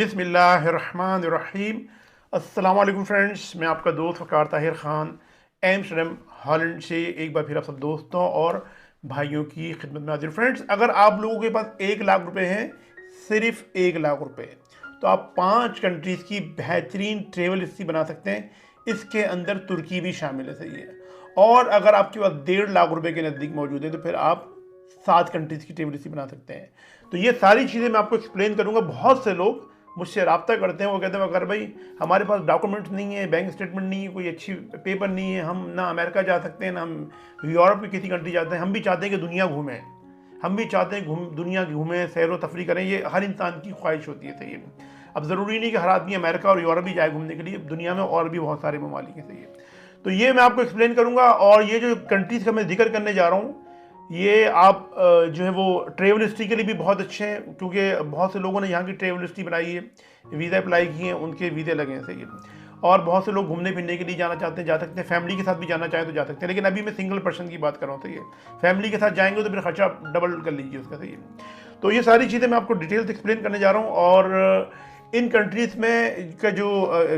बिस्मिल्लाहिर्रहमानिर्रहीम। अस्सलाम वालेकुम फ्रेंड्स, मैं आपका दोस्त वकार ताहिर ख़ान एम्स्टर्डम हॉलैंड से एक बार फिर आप सब दोस्तों और भाइयों की खिदमत में हाजिर। फ्रेंड्स, अगर आप लोगों के पास 1 लाख रुपए हैं, सिर्फ 1 लाख रुपए, तो आप 5 कंट्रीज़ की बेहतरीन ट्रेवल हिस्ट्री बना सकते हैं। इसके अंदर तुर्की भी शामिल है, सही है। और अगर आपके पास 1.5 लाख रुपए के नज़दीक मौजूद है तो फिर आप 7 कंट्रीज़ की ट्रेवल हिस्ट्री बना सकते हैं। तो ये सारी चीज़ें मैं आपको एक्सप्लेन करूँगा। बहुत से लोग मुझसे रब्ता करते हैं, वो कहते हैं अगर भाई हमारे पास डॉक्यूमेंट्स नहीं है, बैंक स्टेटमेंट नहीं है, कोई अच्छी पेपर नहीं है, हम ना अमेरिका जा सकते हैं ना हम यूरोप की किसी कंट्री जाते हैं। हम भी चाहते हैं कि दुनिया घूमें, हम भी चाहते हैं दुनिया घूमें, सैर व तफरी करें। ये हर इंसान की ख्वाहिश होती है, सही है। अब ज़रूरी नहीं कि हर आदमी अमेरिका और यूरोप भी जाए घूमने के लिए, दुनिया में और भी बहुत सारे ममालिक हैं, सही है। तो ये मैं आपको एक्सप्लेन करूँगा। और ये जो कंट्रीज़ का मैं जिक्र करने जा रहा हूँ, ये आप जो है वो ट्रेवल हिस्ट्री के लिए भी बहुत अच्छे हैं, क्योंकि बहुत से लोगों ने यहाँ की ट्रेवल हिस्ट्री बनाई है, वीज़ा अप्लाई किए हैं, उनके वीज़े लगे हैं, सही है। और बहुत से लोग घूमने फिरने के लिए जाना चाहते हैं, जा सकते हैं। फैमिली के साथ भी जाना चाहें तो जा सकते हैं, लेकिन अभी मैं सिंगल पर्सन की बात कर रहा हूँ, सही है। फैमिली के साथ जाएंगे तो फिर खर्चा डबल कर लीजिए उसका, सही है। तो ये सारी चीज़ें मैं आपको डिटेल्स एक्सप्लेन करने जा रहा हूँ। और इन कंट्रीज़ में का जो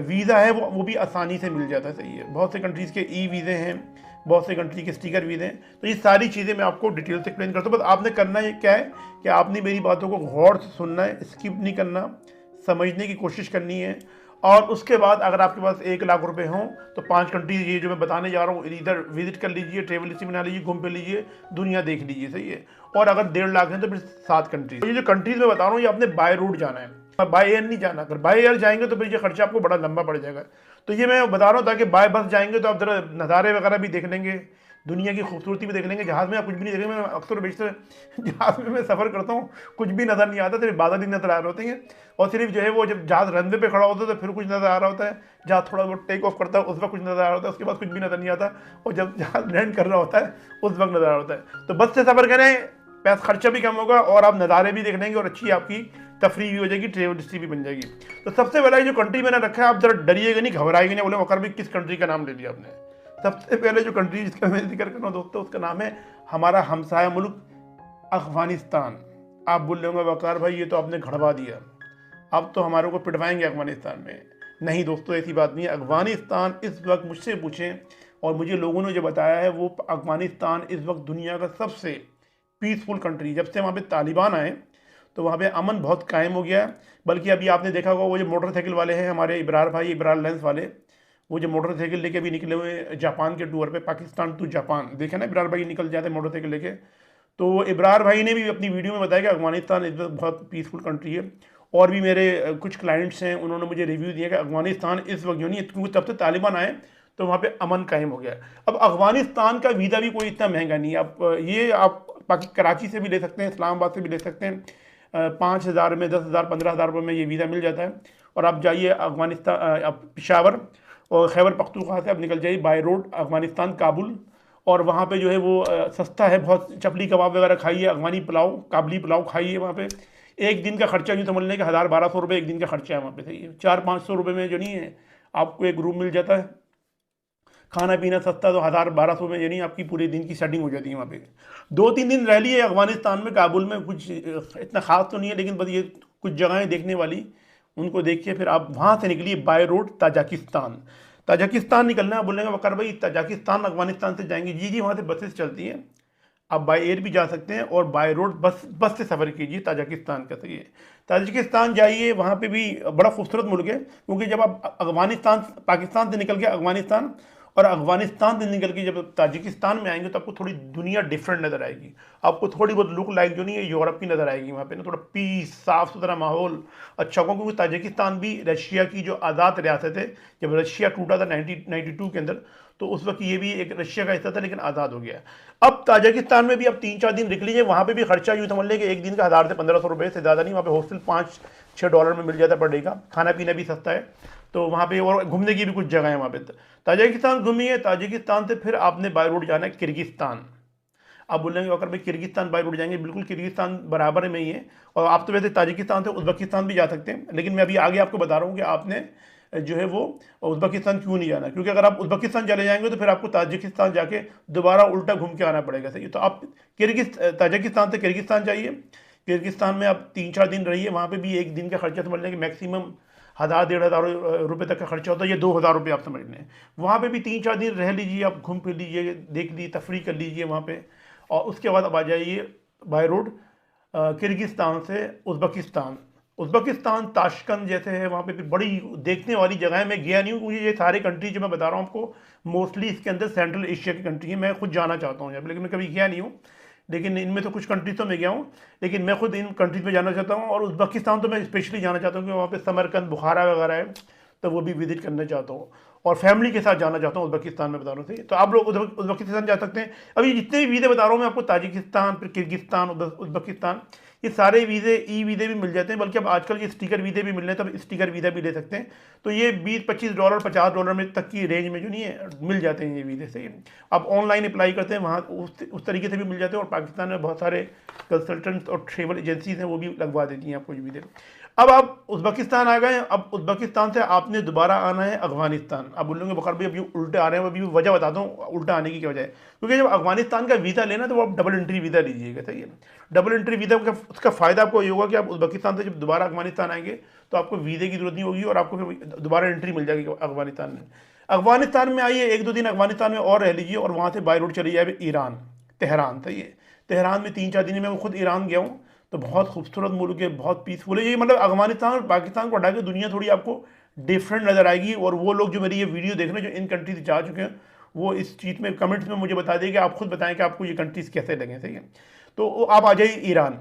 वीज़ा है वो भी आसानी से मिल जाता है, सही है। बहुत से कंट्रीज़ के ई वीज़े हैं, बहुत से कंट्री के स्टिकर वीज़े हैं। तो ये सारी चीज़ें मैं आपको डिटेल से एक्सप्लेन करता हूँ। बस आपने करना ये क्या है कि आपने मेरी बातों को गौर से सुनना है, स्किप नहीं करना, समझने की कोशिश करनी है। और उसके बाद अगर आपके पास 1 लाख रुपए हों तो 5 कंट्री ये जो मैं बताने जा रहा हूँ इधर विजिट कर लीजिए, ट्रेवल हिस्ट्री बना लीजिए, घूम फिर लीजिए, दुनिया देख लीजिए, सही है। और अगर 1.5 लाख है तो फिर 7 कंट्रीज। तो ये जो कंट्रीज मैं बता रहा हूँ ये आपने बाय रोड जाना है, बाय एयर नहीं जाना। अगर बाय एयर जाएंगे तो फिर ये खर्चा आपको बड़ा लंबा पड़ जाएगा। तो ये मैं बता रहा हूँ ताकि बाय बस जाएंगे तो आप जरा नज़ारे वगैरह भी देख लेंगे, दुनिया की खूबसूरती भी देख लेंगे। जहाज़ में आप कुछ भी नहीं देखेंगे। मैं अक्सर बेशतर जहाज़ में मैं सफ़र करता हूँ, कुछ भी नज़र नहीं आता, सिर्फ बादल ही नज़र आ रहे होते हैं। और सिर्फ जो है वो जब जहाज़ रनवे पे खड़ा होता है तो फिर कुछ नज़र आ रहा होता है, जहाँ थोड़ा बहुत टेक ऑफ करता है उस वक्त कुछ नज़र आ रहा होता है, उसके बाद कुछ भी नज़र नहीं आता। और जब जहाज़ लैंड कर रहा होता है उस वक्त नज़र आ रहा होता है। तो बस से सफ़र करें, पैसा खर्चा भी कम होगा और आप नज़ारे भी देख लेंगे और अच्छी आपकी तफरी भी हो जाएगी, ट्रेवल हिस्ट्री भी बन जाएगी। तो सबसे पहले जो कंट्री मैंने रखा है, आप जरा डरिएगा नहीं, घबराएगा नहीं, बोले वकर भी किस कंट्री का नाम ले लिया आपने। सबसे पहले जो कंट्री जिसका मैं जिक्र कर रहा हूँ दोस्तों, उसका नाम है हमारा हमसाया मुल्क अफगानिस्तान। आप बोल रहे होंगे वकार भाई ये तो आपने घड़वा दिया, अब तो हमारे को पिटवाएंगे अफगानिस्तान में। नहीं दोस्तों, ऐसी बात नहीं है। अफगानिस्तान इस वक्त मुझसे पूछें और मुझे लोगों ने जो बताया है, वो अफगानिस्तान इस वक्त दुनिया का सबसे पीसफुल कंट्री। जब से वहाँ पे तालिबान आए तो वहाँ पे अमन बहुत कायम हो गया है। बल्कि अभी आपने देखा होगा वो जो मोटरसाइकिल वाले हैं हमारे इब्रार भाई, इब्रार लेंस वाले, वो जो मोटरसाइकिल लेके भी निकले हुए जापान के टूर पे, पाकिस्तान टू जापान, देखे ना इब्रार भाई निकल जाते हैं मोटरसाइकिल लेके। तो इब्रार भाई ने भी अपनी वीडियो में बताया कि अफगानिस्तान इस वक्त बहुत पीसफुल कंट्री है। और भी मेरे कुछ क्लाइंट्स हैं, उन्होंने मुझे रिव्यू दिया कि अफगानिस्तान इस वक्त जो नहीं, क्योंकि तब से तालिबान आए तो वहाँ पे अमन कायम हो गया। अब अफगानिस्तान का वीज़ा भी कोई इतना महंगा नहीं है। आप कराची से भी ले सकते हैं, इस्लामाबाद से भी ले सकते हैं। 5,000 में, 10,000, 15,000 रुपये में ये वीज़ा मिल जाता है। और आप जाइए अफगानिस्तान, आप पेशावर और खैबर पख्तूनख्वा से आप निकल जाइए बाय रोड अफगानिस्तान, काबुल। और वहाँ पे जो है वो सस्ता है बहुत। चपली कबाब वगैरह खाइए, अफगानी पुलाव, काबली पुलाव खाइए वहाँ पे। एक दिन का खर्चा यूँ समझ लें कि 1,000-1,200 रुपये एक दिन का खर्चा है वहाँ पे, सही है। 400-500 रुपये में जो नहीं है आपको एक रूम मिल जाता है, खाना पीना सस्ता, तो 1,000-1,200 में यानी आपकी पूरे दिन की सेटिंग हो जाती है वहाँ पे। 2-3 दिन रह लिए अफगानिस्तान में, काबुल में। कुछ इतना ख़ास तो नहीं है, लेकिन बस ये कुछ जगहें देखने वाली, उनको देख के फिर आप वहाँ से निकलिए बाय रोड ताजिकिस्तान। ताजिकिस्तान निकलना है, बोलेंगे वकार भाई ताजिकिस्तान अफगानिस्तान से जाएंगे? जी जी, वहाँ से बसेस चलती हैं, आप बाय एयर भी जा सकते हैं और बाय रोड बस से सफ़र कीजिए ताजिकिस्तान का, सही है। ताजिकिस्तान जाइए, वहाँ पे भी बड़ा खूबसूरत मुल्क है। क्योंकि जब आप अफगानिस्तान, पाकिस्तान से निकल के अफगानिस्तान और अफगानिस्तान से निकल के जब ताजिकिस्तान में आएंगे तो आपको थोड़ी दुनिया डिफरेंट नज़र आएगी। आपको थोड़ी बहुत लुक लाइक जो नहीं है यूरोप की नज़र आएगी। वहाँ पे ना थोड़ा पीस, साफ़ सुथरा माहौल अच्छा होगा। क्योंकि ताजिकिस्तान भी रशिया की जो आज़ाद रियासत है, जब रशिया टूटा था 1992 के अंदर, तो उस वक्त ये भी एक रशिया का हिस्सा था, लेकिन आज़ाद हो गया। अब ताजिकिस्तान में भी अब 3-4 दिन निकल लीजिए। वहाँ पे भी खर्चा यूँ समझ लें कि एक दिन का 1,000 से 1,500 रुपये से ज़्यादा नहीं। वहाँ पे हॉस्टल $5-6 में मिल जाता है पर डे का, खाना पीना भी सस्ता है। तो वहाँ पे और घूमने की भी कुछ जगह है वहाँ पे। ताजिकिस्तान घूमिए। ताजिकिस्तान से फिर आपने बाय रोड जाना है किर्गिस्तान। आप बोलेंगे अगर भाई किर्गिस्तान बाय रोड जाएंगे, बिल्कुल किर्गिस्तान बराबर में ही है। और आप तो वैसे ताजिकिस्तान से उज़्बेकिस्तान भी जा सकते हैं, लेकिन मैं अभी आगे आपको बता रहा हूँ कि आपने जो है वो उज़्बेकिस्तान क्यों नहीं जाना। क्योंकि अगर आप उज़्बेकिस्तान चले जाएंगे तो फिर आपको ताजिकिस्तान जाके दोबारा उल्टा घूम के आना पड़ेगा, सही। तो आप ताजिकिस्तान से किर्गिस्तान जाइए। किर्गिस्तान में आप 3-4 दिन रहिए, वहाँ पे भी एक दिन का खर्चा समझ लें कि मैक्सिमम 1000-1500 रुपये तक का खर्चा होता है, ये 2000 रुपये आप समझ लें। वहाँ पे भी 3-4 दिन रह लीजिए, आप घूम फिर लीजिए, देख लीजिए, तफरी कर लीजिए वहाँ पे, और उसके बाद अब आ जाइए बाय रोड किर्गिस्तान से उज़्बेकिस्तान। उज़्बेकिस्तान ताशकंद जैसे है, वहाँ पे फिर बड़ी देखने वाली जगह है। मैं गया नहीं हूँ, मुझे ये सारे कंट्री जो मैं बता रहा हूँ आपको मोस्टली इसके अंदर सेंट्रल एशिया की कंट्री है। मैं खुद जाना चाहता हूँ यहाँ पे, लेकिन मैं कभी गया नहीं हूँ। लेकिन इनमें तो कुछ कंट्रीज तो मैं गया हूँ, लेकिन मैं खुद इन कंट्रीज में जाना चाहता हूँ। और उज़्बेकिस्तान तो मैं स्पेशली जाना चाहता हूँ कि वहाँ पे समरकंद, बुखारा वगैरह है, तो वो भी विजिट करना चाहता हूँ। और फैमिली के साथ जाना चाहता हूँ उज़्बेकिस्तान में, बता रहा हूँ। तो आप लोग उज़्बेकिस्तान जा सकते हैं। अभी जितने भी वीज़े बता रहा हूँ मैं आपको, ताजिकिस्तान, फिर किर्गिस्तान, उज़्बेकिस्तान, ये सारे वीज़े ई वीज़े भी मिल जाते हैं, बल्कि अब आजकल ये स्टिकर वीज़े भी मिल रहे हैं, तो स्टिकर वीज़ा भी ले सकते हैं। तो ये $20-25 $50 में तक की रेंज में जो नहीं है मिल जाते हैं ये वीज़े से। आप ऑनलाइन अप्लाई करते हैं, वहाँ उस तरीके से भी मिल जाते हैं। और पाकिस्तान में बहुत सारे कंसल्टेंट्स और ट्रेवल एजेंसीज हैं, वो भी लगवा देती हैं आपको ये वीज़े। अब आप उज़्बेकिस्तान आ गए। अब उज़्बेकिस्तान से आपने दोबारा आना है अफगानिस्तान। अब बोलेंगे बकर भाई अभी उल्टे आ रहे हैं, अभी वजह बताता हूँ उल्टा आने की क्या वजह है। क्योंकि जब अफगानिस्तान का वीज़ा लेना तो वो आप डबल एंट्री वीज़ा लीजिएगा, सही है। डबल एंट्री वीज़ा का उसका फ़ायदा आपको ये होगा कि आप उज़्बेकिस्तान से जब दोबारा अफगानिस्तान आएंगे तो आपको वीज़े की जरूरत नहीं होगी, और आपको फिर दोबारा एंट्री मिल जाएगी अफगानिस्तान में। अफगानिस्तान में आइए, 1-2 दिन अफगानिस्तान में और रह लीजिए, और वहाँ से बाई रोड चली जाए ईरान, तेहरान, सही है। तेहरान में 3-4 दिन में, मैं खुद ईरान गया हूँ, तो बहुत खूबसूरत मुल्क है, बहुत पीसफुल है ये। मतलब अफगानिस्तान और पाकिस्तान को हटा के दुनिया थोड़ी आपको डिफरेंट नज़र आएगी। और वो लोग जो मेरी ये वीडियो देख रहे हैं जो इन कंट्रीज जा चुके हैं, वो इस चीज़ में कमेंट्स में मुझे बता दें कि आप खुद बताएं कि आपको ये कंट्रीज कैसे लगे, सही है। तो आप आ जाइए ईरान,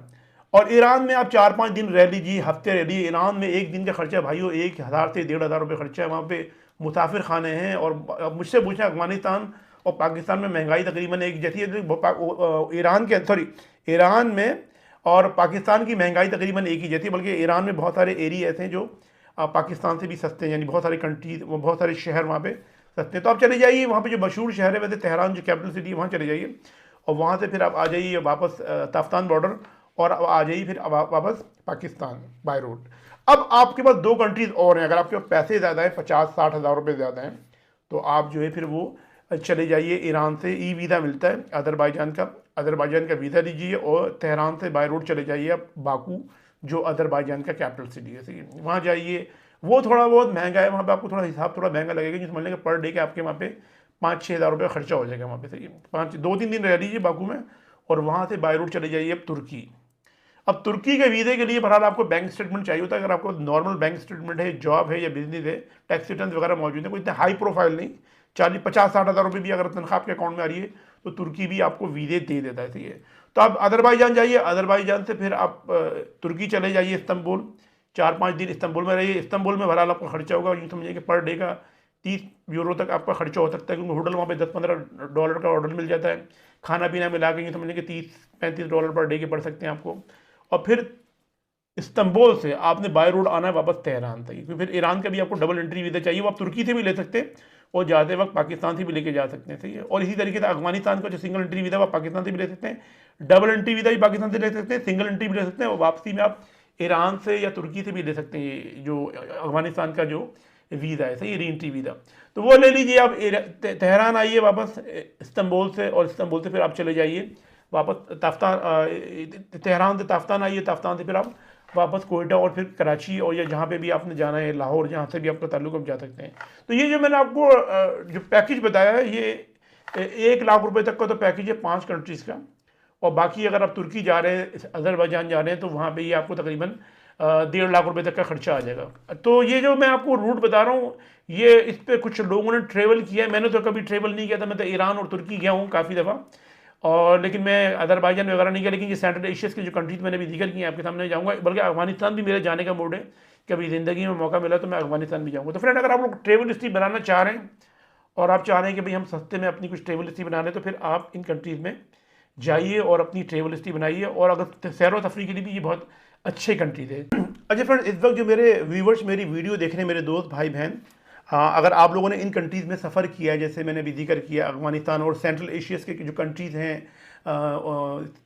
और ईरान में आप 4-5 दिन रह लीजिए, हफ्ते रह लीजिए। ईरान में एक दिन का खर्चा भाइयों 1000 से 1500 रुपये खर्चा है। वहाँ पे मुसाफिर खाने हैं। और अब मुझसे पूछें, अफगानिस्तान और पाकिस्तान में महंगाई तकरीबन एक जैसी है। ईरान के सॉरी ईरान में और पाकिस्तान की महंगाई तकरीबन एक ही जैसी है, बल्कि ईरान में बहुत सारे एरिया ऐसे हैं जो पाकिस्तान से भी सस्ते हैं, यानी बहुत सारे कंट्रीज, बहुत सारे शहर वहाँ पे सस्ते हैं। तो आप चले जाइए वहाँ पे, जो मशहूर शहर है वैसे तेहरान जो कैपिटल सिटी है, वहाँ चले जाइए। और वहाँ से फिर आप आ जाइए वापस ताफ्तान बॉर्डर, और अब आ जाइए फिर वापस पाकिस्तान बाय रोड। अब आपके पास 2 कंट्रीज़ और हैं। अगर आपके पास पैसे ज़्यादा हैं, 50-60 हज़ार रुपये ज़्यादा हैं, तो आप जो है फिर वो चले जाइए। ईरान से ई वीज़ा मिलता है, अज़रबैजान का वीज़ा लीजिए, और तेहरान से बाय रोड चले जाइए आप बाकू, जो अज़रबैजान का कैपिटल सिटी है, सही है। वहाँ जाइए, वो थोड़ा बहुत महंगा है, वहाँ पे आपको थोड़ा हिसाब थोड़ा महंगा लगेगा, जो समझ लेंगे पर डे के आपके वहाँ पे 5-6 हज़ार रुपये खर्चा हो जाएगा वहाँ पे, सही है। 2-3 दिन रह लीजिए बाकू में, और वहाँ से बाय रोड चले जाइए अब तुर्की। अब तुर्की के वीज़े के लिए बहरहाल आपको बैंक स्टेटमेंट चाहिए होता है। अगर आपको नॉर्मल बैंक स्टेटमेंट है, जॉब है या बिजनेस है, टैक्स रिटर्न वगैरह मौजूद है, कोई इतना हाई प्रोफाइल नहीं, 40-50-60 हज़ार रुपये भी अगर तनख्वाह आपके अकाउंट में आ रही है, तो तुर्की भी आपको वीज़े दे देता है, सही है। तो आप अज़रबैजान जाइए, अज़रबैजान से फिर आप तुर्की चले जाइए, इस्तंबुल, 4-5 दिन इस्तंबुल में रहिए। इस्तंबुल में बहरहाल आपका खर्चा होगा, यूँ समझिए कि पर डे का 30 यूरो तक आपका खर्चा हो सकता है, क्योंकि होटल वहाँ पे $10-15 का ऑर्डर मिल जाता है। खाना पीना मिला के यूँ समझिए कि $30-35 पर डे के पड़ सकते हैं आपको। और फिर इस्तंबुल से आपने बाय रोड आना है वापस तेहरान तक, क्योंकि फिर ईरान का भी आपको डबल एंट्री वीज़ा चाहिए, वो आप तुर्की से भी ले सकते हैं, और जाते वक्त पाकिस्तान से भी लेके जा सकते हैं, सही है। और इसी तरीके से अफगानिस्तान का जो सिंगल एंट्री वीज़ा वो पाकिस्तान से भी ले सकते हैं, डबल एंट्री वीज़ा भी पाकिस्तान से ले सकते हैं, सिंगल एंट्री भी ले सकते हैं, और वापसी में आप ईरान से या तुर्की से भी ले सकते हैं, ये जो अफगानिस्तान का जो वीज़ा है, सही है, री एंट्री वीज़ा, तो वो ले लीजिए। आप तेहरान आइए वापस इस्तंबुल से, और इस्तंबुल से फिर आप चले जाइए वापस तेहरान से ताफ्तान आइए, ताफ्तान से फिर आप वापस कोयटा और फिर कराची, और या जहाँ पे भी आपने जाना है, लाहौर, जहाँ से भी आपका ताल्लुक, आप जा सकते हैं। तो ये जो मैंने आपको जो पैकेज बताया है, ये 1 लाख रुपए तक का तो पैकेज है 5 कंट्रीज़ का। और बाकी अगर आप तुर्की जा रहे हैं, अज़रबैजान जा रहे हैं, तो वहाँ पे ये आपको तकरीबन 1.5 लाख रुपए तक का खर्चा आ जाएगा। तो ये जो मैं आपको रूट बता रहा हूँ, ये इस पर कुछ लोगों ने ट्रेवल किया है, मैंने तो कभी ट्रेवल नहीं किया था। मैं तो ईरान और तुर्की गया हूँ काफ़ी दफ़ा, और लेकिन मैं अज़रबैजान वगैरह नहीं गया। लेकिन ये सेंट्रल एशिया की जो कंट्रीज मैंने भी जिक्र किए आपके सामने जाऊँगा, बल्कि अफगानिस्तान भी मेरे जाने का मूड है। कभी ज़िंदगी में मौका मिला तो मैं अफगानिस्तान भी जाऊँगा। तो फ्रेंड, अगर आप लोग ट्रेवल हिस्ट्री बनाना चाह रहे हैं, और आप चाह रहे हैं कि भाई हम सस्ते में अपनी कुछ ट्रेवल हिस्ट्री बना लें, तो फिर आप इन कंट्रीज़ में जाइए और अपनी ट्रेवल हिस्ट्री बनाइए। और अगर सैर व तफरी के लिए भी ये बहुत अच्छे कंट्रीज है। अच्छा फ्रेंड, इस वक्त जो मेरे व्यूवर्स मेरी वीडियो देख रहे हैं, मेरे दोस्त भाई बहन, अगर आप लोगों ने इन कंट्रीज़ में सफ़र किया है, जैसे मैंने भी जिक्र किया अफगानिस्तान और सेंट्रल एशिया के जो कंट्रीज़ हैं,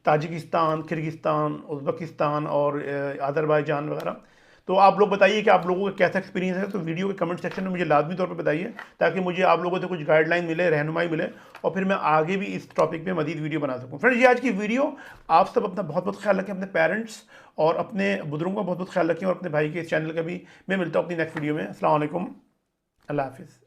ताजिकिस्तान, किर्गिस्तान, उज़्बेकिस्तान और अज़रबैजान वगैरह, तो आप लोग बताइए कि आप लोगों का कैसा एक्सपीरियंस है, तो वीडियो के कमेंट सेक्शन में मुझे लाजमी तौर पर बताइए, ताकि मुझे आप लोगों से कुछ गाइडलाइन मिले, रहनुमाई मिले, और फिर मैं आगे भी इस टॉपिक पे मजीद वीडियो बना सकूँ। फ्रेंड्स, ये आज की वीडियो। आप सब अपना बहुत बहुत ख्याल रखें, अपने पेरेंट्स और अपने बुजुर्गों का बहुत बहुत ख्याल रखें, और अपने भाई के इस चैनल का भी। मैं मिलता हूँ अपनी नेक्स्ट वीडियो में। अस्सलाम वालेकुम, अल्लाह हाफिज़।